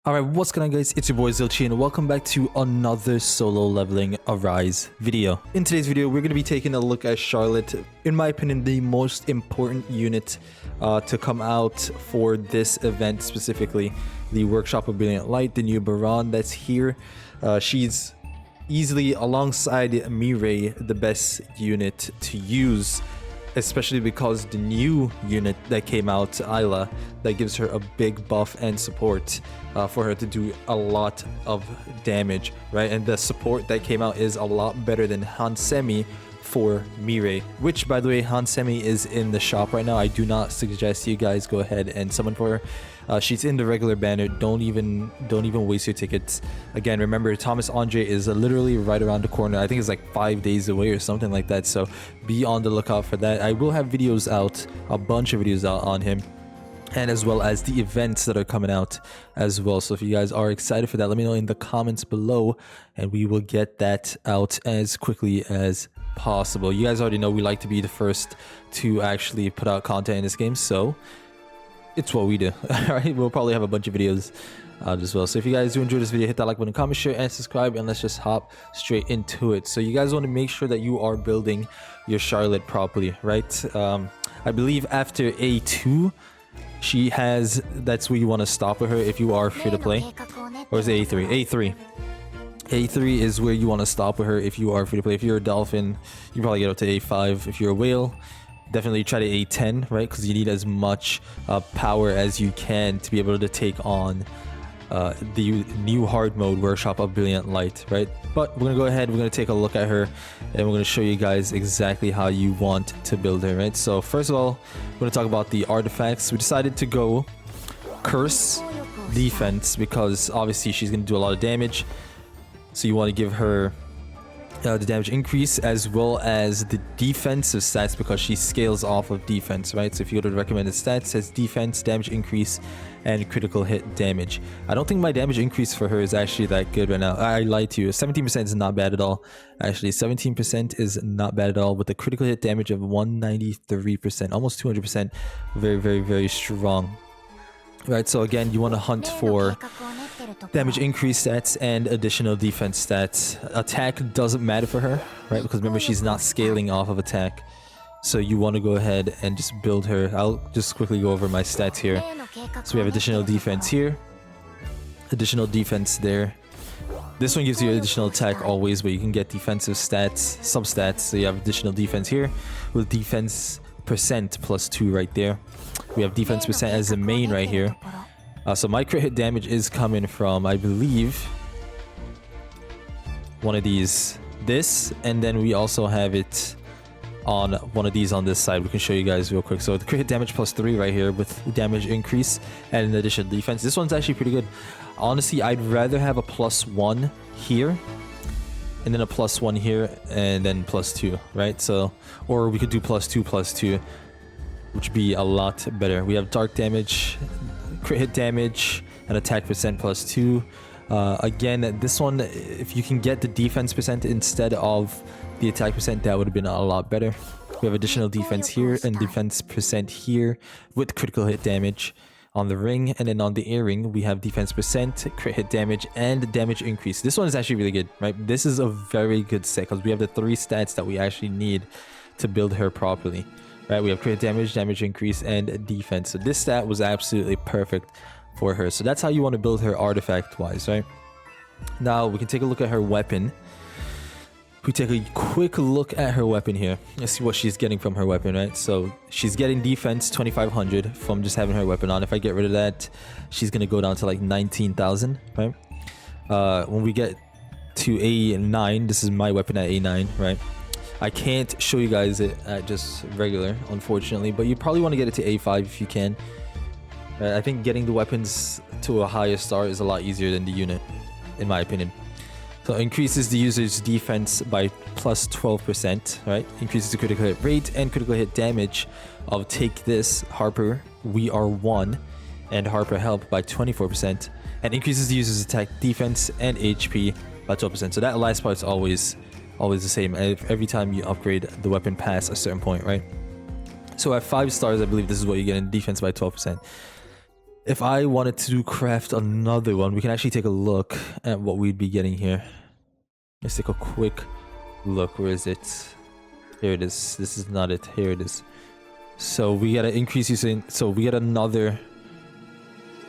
Alright, what's going on guys, it's your boy Zilchi and welcome back to another solo leveling Arise video. In today's video, we're going to be taking a look at Charlotte, in my opinion, the most important unit to come out for this event specifically. The Workshop of Brilliant Light, the new Baron that's here. She's easily, alongside Mirei, the best unit to use, especially because the new unit that came out, Ayla, that gives her a big buff and support for her to do a lot of damage, right? And the support that came out is a lot better than Hansemi for Mirei, which, by the way, Hansemi is in the shop right now. I do not suggest you guys go ahead and summon for her. She's in the regular banner. Don't even waste your tickets. Again, remember, Thomas Andre is literally right around the corner. I think it's like 5 days away or something like that, so be on the lookout for that. I will have videos out, a bunch of videos out on him, and as well as the events that are coming out as well. So if you guys are excited for that, let me know in the comments below and we will get that out as quickly as possible. You guys already know we like to be the first to actually put out content in this game, so it's what we do. Alright, we'll probably have a bunch of videos out as well. So if you guys do enjoy this video, hit that like button, comment, share, and subscribe, and let's just hop straight into it. So you guys want to make sure that you are building your Charlotte properly, right? I believe after A2 she has, that's where you want to stop with her if you are free to play. Or is it A3? A3 is where you want to stop with her if you are free to play. If you're a dolphin, you probably get up to A5. If you're a whale, definitely try to A10, right? Because you need as much power as you can to be able to take on the new hard mode Workshop of Brilliant Light, right? But we're gonna go ahead, we're gonna take a look at her and we're gonna show you guys exactly how you want to build her, right? So first of all, we're gonna talk about the artifacts. We decided to go Curse Defense because obviously she's gonna do a lot of damage, so you want to give her the damage increase as well as the defensive stats because she scales off of defense, right? So if you go to the recommended stats, it says defense, damage increase, and critical hit damage. I don't think my damage increase for her is actually that good right now. I lied to you. 17% is not bad at all. Actually, 17% is not bad at all with a critical hit damage of 193%, almost 200%. Very, very, very strong. Right, so again, you want to hunt for damage increase stats and additional defense stats. Attack doesn't matter for her, right? Because remember, she's not scaling off of attack. So you want to go ahead and just build her. I'll just quickly go over my stats here. So we have additional defense here, additional defense there. This one gives you additional attack always, but you can get defensive stats, substats. So you have additional defense here with defense percent +2 right there. We have defense percent as the main right here. So my crit hit damage is coming from, I believe, one of these, this, and then we also have it on one of these on this side. We can show you guys real quick. So the crit hit damage +3 right here with damage increase and an additional defense. This one's actually pretty good. Honestly, I'd rather have a +1 here and then a +1 here and then +2, right? So, or we could do +2, which would be a lot better. We have dark damage, crit hit damage, and attack percent +2. Again, this one, if you can get the defense percent instead of the attack percent, that would have been a lot better. We have additional defense here and defense percent here with critical hit damage on the ring, and then on the earring we have defense percent, crit hit damage, and damage increase. This one is actually really good, right? This is a very good set because we have the 3 stats that we actually need to build her properly, right? We have crit damage, damage increase, and defense. So this stat was absolutely perfect for her. So that's how you want to build her artifact wise, right? Now we can take a look at her weapon. We take a quick look at her weapon here. Let's see what she's getting from her weapon, right? So she's getting defense 2500 from just having her weapon on. If I get rid of that, she's gonna go down to like 19,000, right? When we get to A9, this is my weapon at A9, right? I can't show you guys it at just regular, unfortunately, but you probably want to get it to A5 if you can. I think getting the weapons to a higher star is a lot easier than the unit, in my opinion. So increases the user's defense by +12%, right? Increases the critical hit rate and critical hit damage of Take This, Harper, We Are One, and Harper Help by 24%, and increases the user's attack, defense, and HP by 12%. So that last part's always the same every time you upgrade the weapon past a certain point, right? So at 5 stars, I believe this is what you get in defense by 12%. If I wanted to craft another one, we can actually take a look at what we'd be getting here. Let's take a quick look. Where is it? Here it is. This is not it. Here it is. So we gotta increase using. So we get another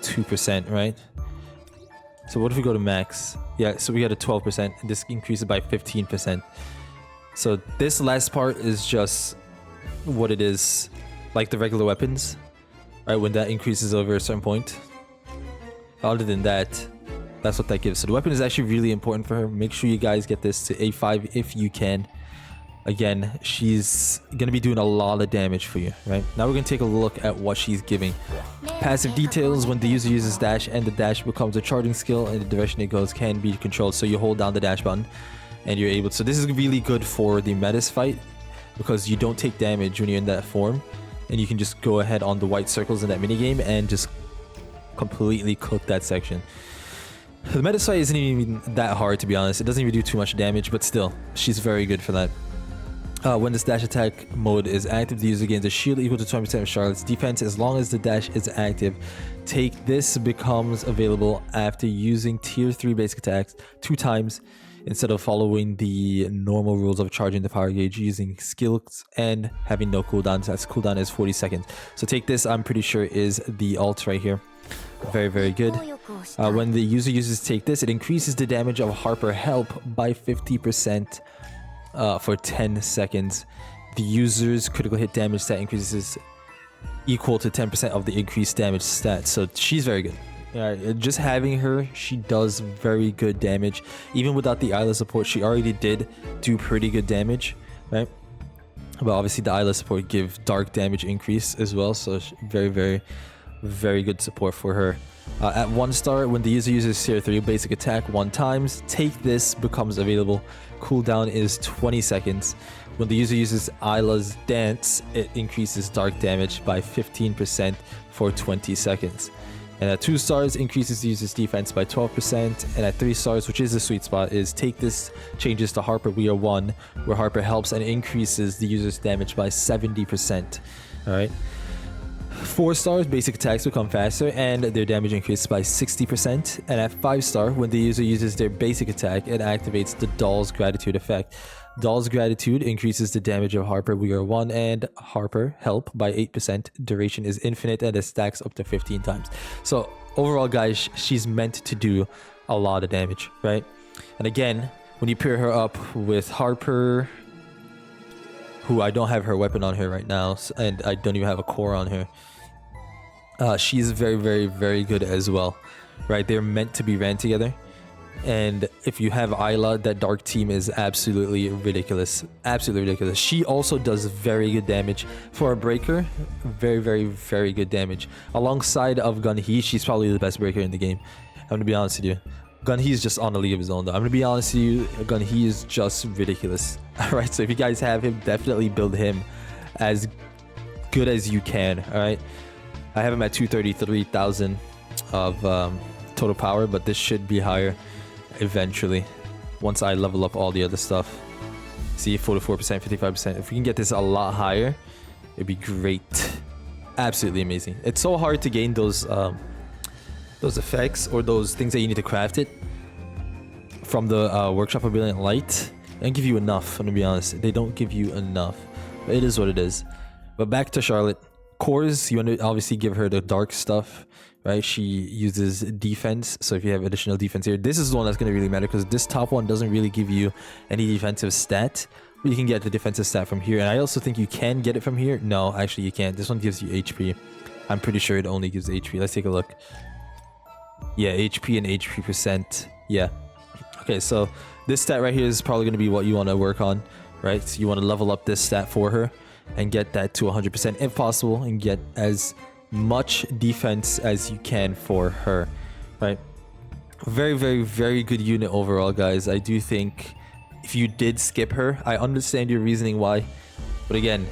2%, right? So what if we go to max? Yeah, so we got a 12%. And this increases by 15%. So this last part is just what it is, like the regular weapons. Right, when that increases over a certain point. Other than that, that's what that gives. So the weapon is actually really important for her. Make sure you guys get this to A5 if you can. Again, she's gonna be doing a lot of damage for you, right? Now we're gonna take a look at what she's giving. Passive details: when the user uses dash and the dash becomes a charging skill and the direction it goes can be controlled. So you hold down the dash button and you're able to. So this is really good for the Metis fight because you don't take damage when you're in that form. And you can just go ahead on the white circles in that minigame and just completely cook that section. The Metis fight isn't even that hard, to be honest. It doesn't even do too much damage, but still, she's very good for that. When this dash attack mode is active, the user gains a shield equal to 20% of Charlotte's defense as long as the dash is active. Take this becomes available after using tier 3 basic attacks 2 times instead of following the normal rules of charging the power gauge using skills and having no cooldowns. That's cooldown is 40 seconds. So take this, I'm pretty sure is the ult right here. Very, very good. When the user uses take this, it increases the damage of Harper Help by 50% for 10 seconds. The user's critical hit damage stat increases equal to 10% of the increased damage stat. So she's very good. Just having her, she does very good damage. Even without the Isla support, she already did do pretty good damage, right? But obviously the Isla support give dark damage increase as well, so very, very, very good support for her. At 1 star, when the user uses tier 3 basic attack 1 times, take this becomes available. Cooldown is 20 seconds. When the user uses Isla's dance, it increases dark damage by 15% for 20 seconds. And at 2 stars, increases the user's defense by 12%. And at 3 stars, which is the sweet spot, is take this changes to Harper We Are One, where Harper helps and increases the user's damage by 70%. Alright. 4 stars, basic attacks become faster and their damage increases by 60%. And at 5 star, when the user uses their basic attack, it activates the Doll's Gratitude effect. Doll's Gratitude increases the damage of Harper We Are One and Harper Help by 8%. Duration is infinite and it stacks up to 15 times. So overall, guys, she's meant to do a lot of damage, right? And again, when you pair her up with Harper, who I don't have her weapon on her right now, and I don't even have a core on her, she's very, very, very good as well, right? They're meant to be ran together. And if you have Isla, that dark team is absolutely ridiculous. Absolutely ridiculous. She also does very good damage. For a breaker, very, very, very good damage. Alongside of Gun He, she's probably the best breaker in the game. I'm going to be honest with you. Gun He is just on a league of his own though. I'm going to be honest with you. Gun He is just ridiculous. Alright, so if you guys have him, definitely build him as good as you can. Alright. I have him at 233,000 of total power, but this should be higher eventually once I level up all the other stuff. See, 44%, 55%. If we can get this a lot higher, it'd be great. Absolutely amazing. It's so hard to gain those effects or those things that you need to craft it from the Workshop of Brilliant Light. They don't give you enough, I'm gonna be honest. They don't give you enough. But it is what it is. But back to Charlotte. Cores, you want to obviously give her the dark stuff, right? She uses defense, so if you have additional defense here, this is the one that's going to really matter because this top one doesn't really give you any defensive stat, but you can get the defensive stat from here. And I also think you can get it from here. No, actually you can't. This one gives you HP. I'm pretty sure it only gives HP. Let's take a look. Yeah, HP and HP percent. Yeah. Okay, so this stat right here is probably going to be what you want to work on, right? So you want to level up this stat for her and get that to 100% if possible, and get as much defense as you can for her, right? Very, very, very good unit overall, guys. I do think if you did skip her, I understand your reasoning why, but again,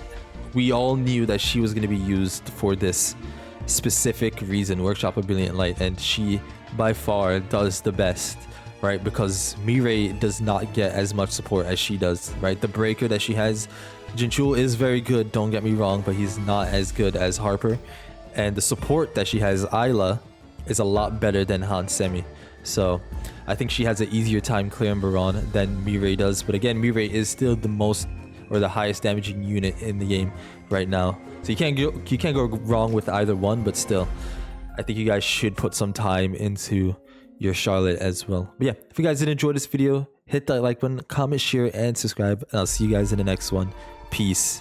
we all knew that she was going to be used for this specific reason, Workshop of Brilliant Light, and she by far does the best, right? Because Mirai does not get as much support as she does, right? The breaker that she has, Jinchul is very good, don't get me wrong, but he's not as good as Harper. and the support that she has, Ayla, is a lot better than Hansemi. So I think she has an easier time clearing Baron than Mireille does. But again, Mireille is still the most or the highest damaging unit in the game right now. So you can't go wrong with either one, but still, I think you guys should put some time into your Charlotte as well. But yeah, if you guys did enjoy this video, hit that like button, comment, share, and subscribe. And I'll see you guys in the next one. Peace.